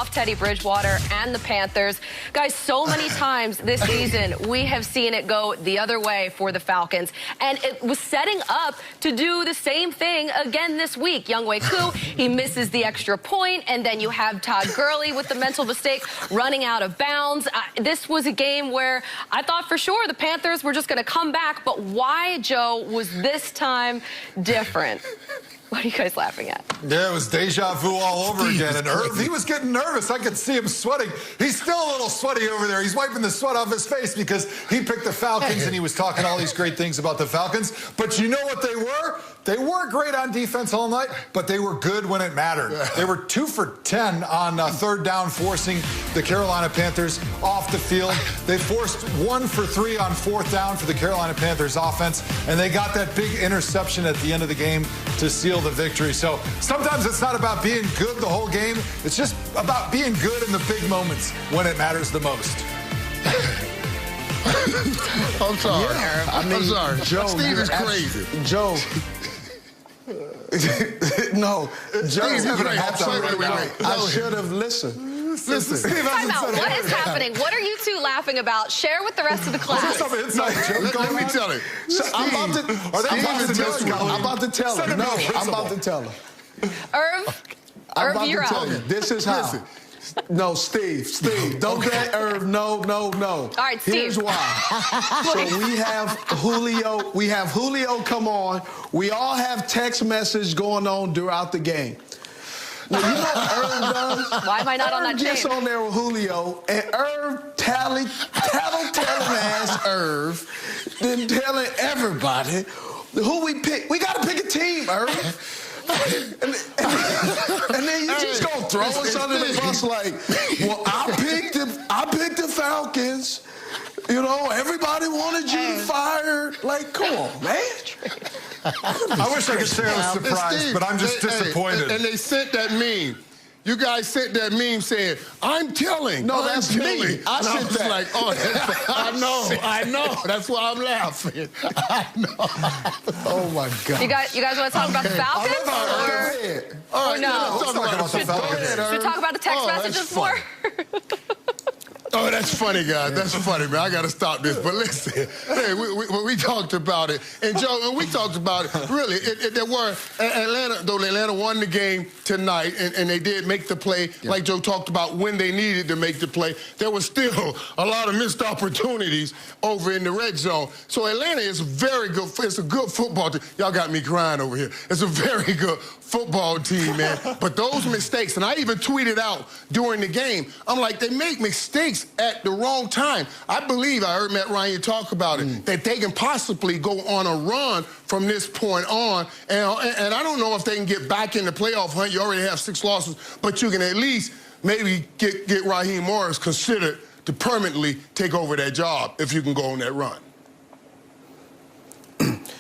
off Teddy Bridgewater and the Panthers. Guys, so many times this season we have seen it go the other way for the Falcons, and it was setting up to do the same thing again this week. Younghoe Koo, he misses the extra point, and then you have Todd Gurley with the mental mistake running out of bounds. This was a game where I thought for sure the Panthers were just going to come back, but why, Joe, was this time different? What are you guys laughing at? Yeah, it was deja vu all over again. And Irvin, he was getting nervous. I could see him sweating. He's still a little sweaty over there. He's wiping the sweat off his face because he picked the Falcons and he was talking all these great things about the Falcons. But you know what they were? They weren't great on defense all night, but they were good when it mattered. They were 2 for 10 on third down, forcing the Carolina Panthers off the field. They forced 1 for 3 on fourth down for the Carolina Panthers offense, and they got that big interception at the end of the game to seal the victory. So sometimes it's not about being good the whole game. It's just about being good in the big moments when it matters the most. I'm sorry. Yeah, I'm sorry. Joe, Steve is crazy. Joe. No, Joe, Steve's right now. I should have listened. Listen. Steve, what is happening? What are you two laughing about? Share with the rest of the class. Let me tell you. So I'm about to tell her. No, I'm about to tell her. Irv, you're out. This is how. Listen. No, Steve, don't get Irv. No. All right, Steve. Here's why. So we have Julio come on. We all have text message going on throughout the game. Now, you know what Irv does? Why am I not on that chain? Irv gets on there with Julio, and Irv telling ass Irv, then telling everybody who we pick. We got to pick a team, Irv. And then you just gonna throw us under the bus like, well, I picked the Falcons. You know, everybody wanted you fired. Like, come on, man. I wish I could say I was surprised, but I'm just disappointed. And they sent that meme. You guys sent that meme saying, I'm telling. No, that's me. I sent that. Like, oh, I know. That's why I'm laughing. I know. Oh, my God. You guys want to talk about the Falcons? All right, no? Let's talk about the Falcons. Should we talk about the text messages more? Oh, that's funny, guys. That's funny, man. I got to stop this. But listen, hey, we talked about it. And, Joe, when we talked about it, really, there were Atlanta won the game tonight, and they did make the play, like Joe talked about, when they needed to make the play. There was still a lot of missed opportunities over in the red zone. So Atlanta is very good. It's a good football team. Y'all got me crying over here. It's a very good football team, man. But those mistakes, and I even tweeted out during the game, I'm like, they make mistakes at the wrong time. I believe, I heard Matt Ryan talk about it, that they can possibly go on a run from this point on. And I don't know if they can get back in the playoff hunt. You already have 6 losses, but you can at least maybe get Raheem Morris considered to permanently take over that job if you can go on that run.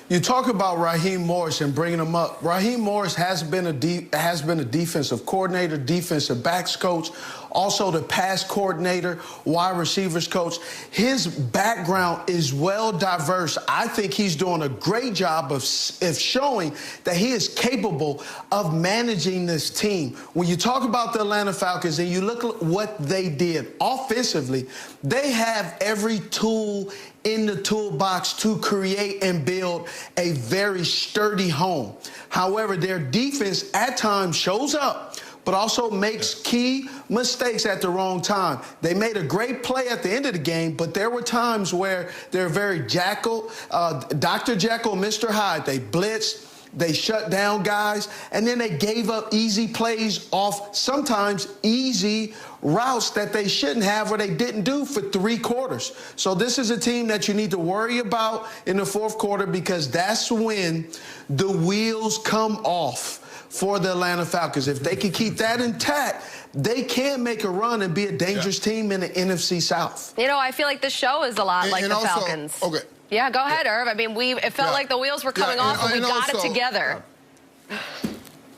You talk about Raheem Morris and bringing him up. Raheem Morris has been a defensive coordinator, defensive backs coach, also the pass coordinator, wide receivers coach. His background is well diverse. I think he's doing a great job of showing that he is capable of managing this team. When you talk about the Atlanta Falcons and you look at what they did offensively, they have every tool in the toolbox to create and build a very sturdy home. However, their defense at times shows up, but also makes key mistakes at the wrong time. They made a great play at the end of the game, but there were times where they're very Dr. Jekyll, Mr. Hyde. They blitzed, they shut down guys, and then they gave up easy plays off sometimes easy routes that they shouldn't have or they didn't do for 3 quarters. So this is a team that you need to worry about in the 4th quarter because that's when the wheels come off for the Atlanta Falcons. If they can keep that intact, they can make a run and be a dangerous team in the NFC South. You know, I feel like the show is a lot like the Falcons. Okay. Yeah, go ahead, Irv. I mean, it felt like the wheels were coming off, and we got it together.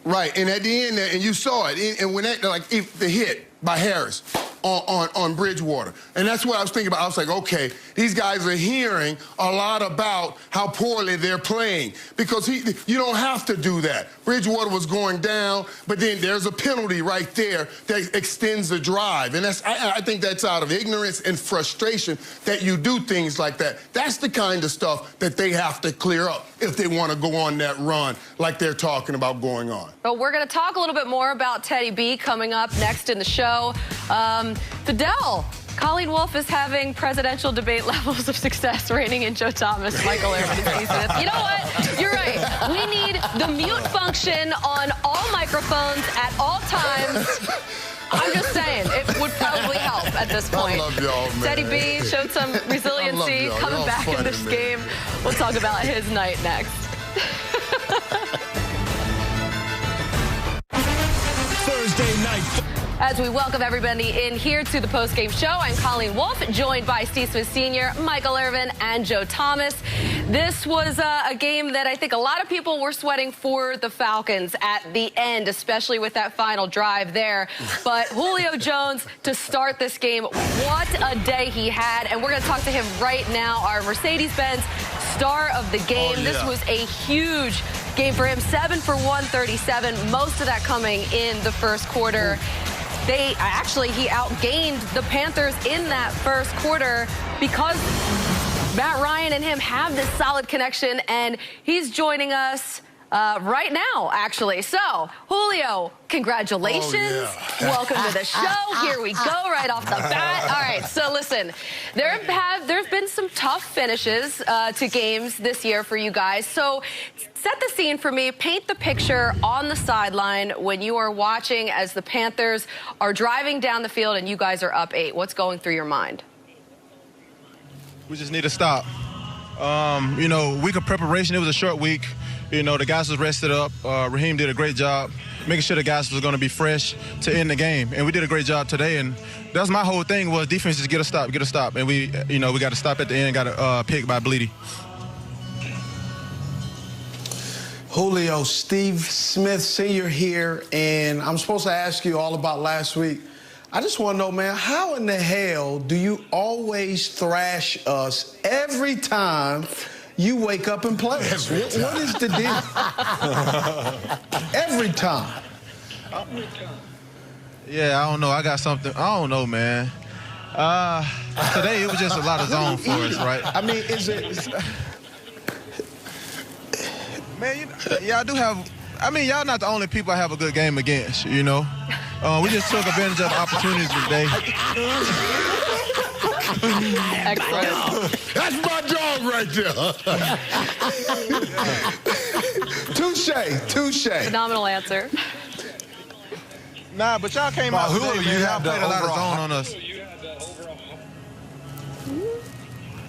Right, and at the end, and you saw it, and when that, like the hit by Harris, on Bridgewater. And that's what I was thinking about. I was like, okay, these guys are hearing a lot about how poorly they're playing because you don't have to do that. Bridgewater was going down, but then there's a penalty right there that extends the drive. And I think that's out of ignorance and frustration that you do things like that. That's the kind of stuff that they have to clear up if they want to go on that run like they're talking about going on. But we're going to talk a little bit more about Teddy B coming up next in the show. Fidel, Colleen Wolfe is having presidential debate levels of success reigning in Joe Thomas, Michael Irvin, and Steve Smith. You know what? You're right. We need the mute function on all microphones at all times. I'm just saying, it would probably help at this point. I love y'all, man. Teddy B showed some resiliency coming back in this game. We'll talk about his night next. Thursday night. As we welcome everybody in here to the postgame show, I'm Colleen Wolfe, joined by Steve Smith Sr., Michael Irvin, and Joe Thomas. This was a game that I think a lot of people were sweating for the Falcons at the end, especially with that final drive there. But Julio Jones to start this game, what a day he had. And we're going to talk to him right now, our Mercedes-Benz star of the game. This was a huge game for him, 7 for 137, most of that coming in the first quarter. He outgained the Panthers in that first quarter because Matt Ryan and him have this solid connection, and he's joining us right now, actually. So, Julio, congratulations. Welcome to the show. Here we go, right off the bat. All right, so listen, there's been some tough finishes to games this year for you guys. So, set the scene for me. Paint the picture on the sideline when you are watching as the Panthers are driving down the field and you guys are up 8. What's going through your mind? We just need to stop. Week of preparation. It was a short week. The guys was rested up. Raheem did a great job making sure the guys was going to be fresh to end the game. And we did a great job today. And that's my whole thing was defense is get a stop. And we got to stop at the end, got a pick by Bleedy. Julio, Steve Smith Sr. here, and I'm supposed to ask you all about last week. I just want to know, man, how in the hell do you always thrash us every time you wake up and play? What is the deal? Every time. Yeah, I don't know. I got something. I don't know, man. Today it was just a lot of zone for us, right? I mean, is it... Man, y'all do have. I mean, y'all not the only people I have a good game against. We just took advantage of opportunities today. Excellent. That's my dog right there. Touche. Phenomenal answer. Nah, but y'all came out today, man. Y'all played a lot of zone on us.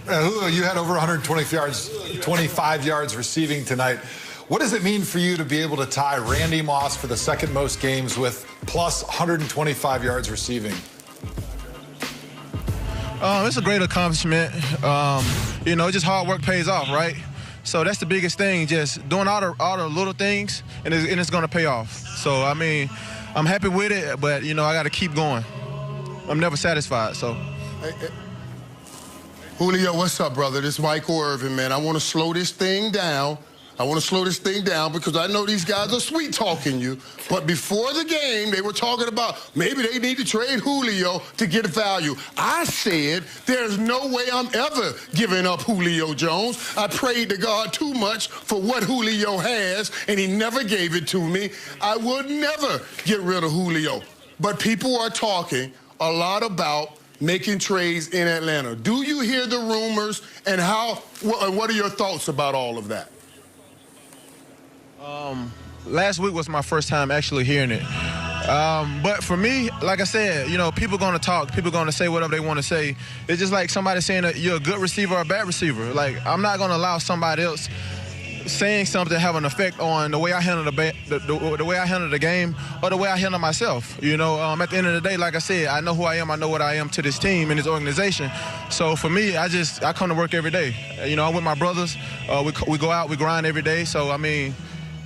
Julio, you had over 125 yards receiving tonight. What does it mean for you to be able to tie Randy Moss for the second most games with plus 125 yards receiving? It's a great accomplishment. Just hard work pays off, right? So that's the biggest thing, just doing all the little things, and it's going to pay off. So, I mean, I'm happy with it, but, I got to keep going. I'm never satisfied, so. Julio, what's up, brother? This is Michael Irvin, man. I want to slow this thing down. Because I know these guys are sweet-talking you. But before the game, they were talking about maybe they need to trade Julio to get value. I said there's no way I'm ever giving up Julio Jones. I prayed to God too much for what Julio has, and he never gave it to me. I would never get rid of Julio. But people are talking a lot about making trades in Atlanta. Do you hear the rumors, and what are your thoughts about all of that? Last week was my first time actually hearing it. But for me, like I said, people going to talk. People going to say whatever they want to say. It's just like somebody saying that you're a good receiver or a bad receiver. Like, I'm not going to allow somebody else saying something have an effect on the way I handle the way I handle the game or the way I handle myself. At the end of the day, like I said, I know who I am. I know what I am to this team and this organization. So for me, I come to work every day. I'm with my brothers. We go out, we grind every day. So, I mean,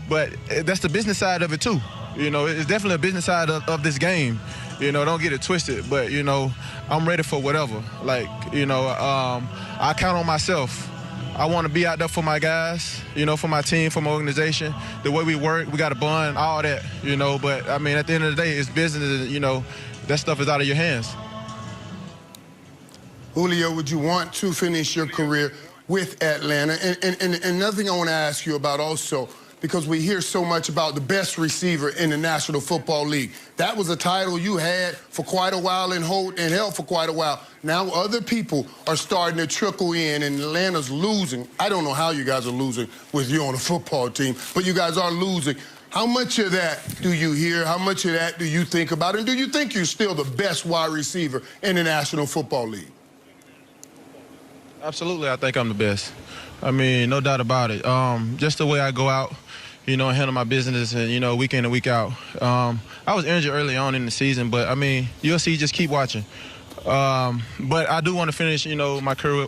but that's the business side of it too. It's definitely a business side of this game. You know, don't get it twisted. But, you know, I'm ready for whatever. Like, you know, I count on myself. I want to be out there for my guys, you know, for my team, for my organization. The way we work, we got to bond, all that, you know. But, I mean, at the end of the day, it's business, you know, that stuff is out of your hands. Julio, would you want to finish your career with Atlanta? And another thing I want to ask you about also, because we hear so much about the best receiver in the National Football League. That was a title you had for quite a while and held for quite a while. Now other people are starting to trickle in, and Atlanta's losing. I don't know how you guys are losing with you on the football team, but you guys are losing. How much of that do you hear? How much of that do you think about? And do you think you're still the best wide receiver in the National Football League? Absolutely, I think I'm the best. I mean, no doubt about it. Just the way I go out, you know, and handle my business and, you know, week in and week out. I was injured early on in the season, but, I mean, you'll see, just keep watching. But I do want to finish, you know, my career